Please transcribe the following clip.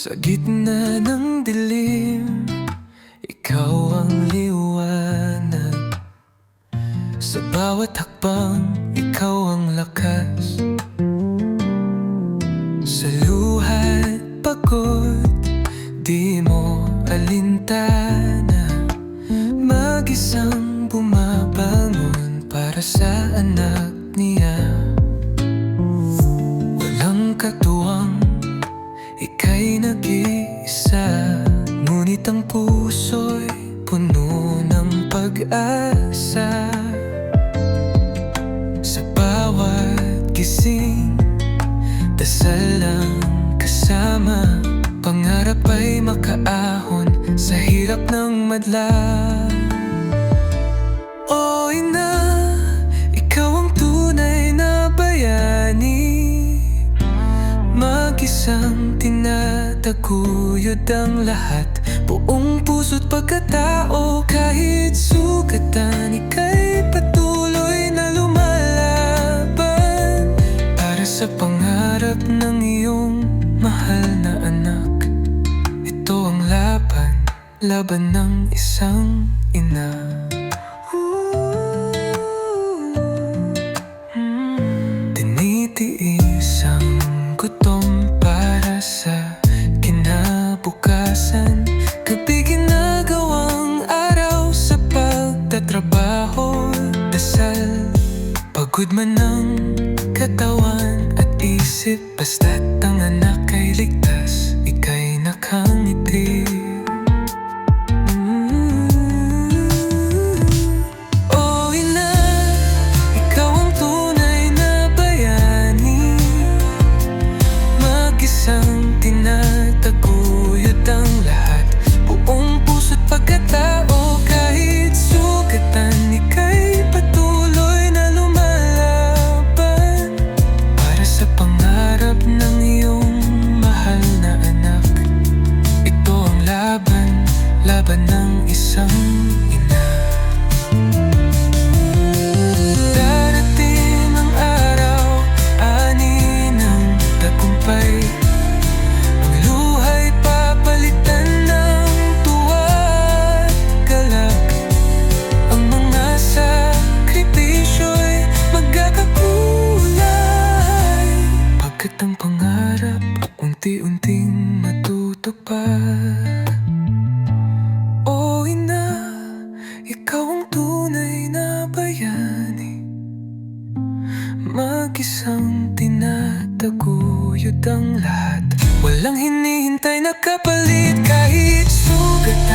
Sa gitna ng dilim, ikaw ang liwanag. Sa bawat hakbang, ikaw ang lakas. Sa luha't pagod, di mo alintana. Mag-isang bumabangon para sa anak niya. Walang katuwang, ika'y nag-iisa. Ngunit ang puso'y puno ng pag-asa. Sa bawat gising, dasal lang kasama. Pangarap ay makaahon sa hirap ng madla. O ina, ikaw ang tunay na bayani. Mag-isang tinataguyod ang lahat. Buong puso't pagkatao, kahit sugatan, ika'y patuloy na lumalaban para sa pangarap ng iyong mahal na anak. Ito ang laban, laban ng isang ina. Tinitiis ang gutom para sa kinabukasan. Gabi ginagawang araw sa pagtatrabaho. Dasal, pagod man ang katawan at isip. Basta't ang anak ay ligtas, ika'y nakangiti. O ina, ikaw ang tunay na bayani. Mag-isang tinataguyod ang lahat. Buong puso't pagkatao, kahit sugatan, ika'y patuloy na lumalaban para sa pangarap ng iyong mahal na anak. Ito ang laban, laban ng isang ina. Darating ang araw, ani ng tagumpay. Ang luha'y papalitan ng tuwa at galak. Ang mga sakripisyo'y magkakakulay, pagkat ang pangarap unti-unting matutupad. O ina, ikaw ang tunay na bayani. Mag-isang tinataguyod ang lahat. Walang hinihintay na kapalit, kahit sugatan.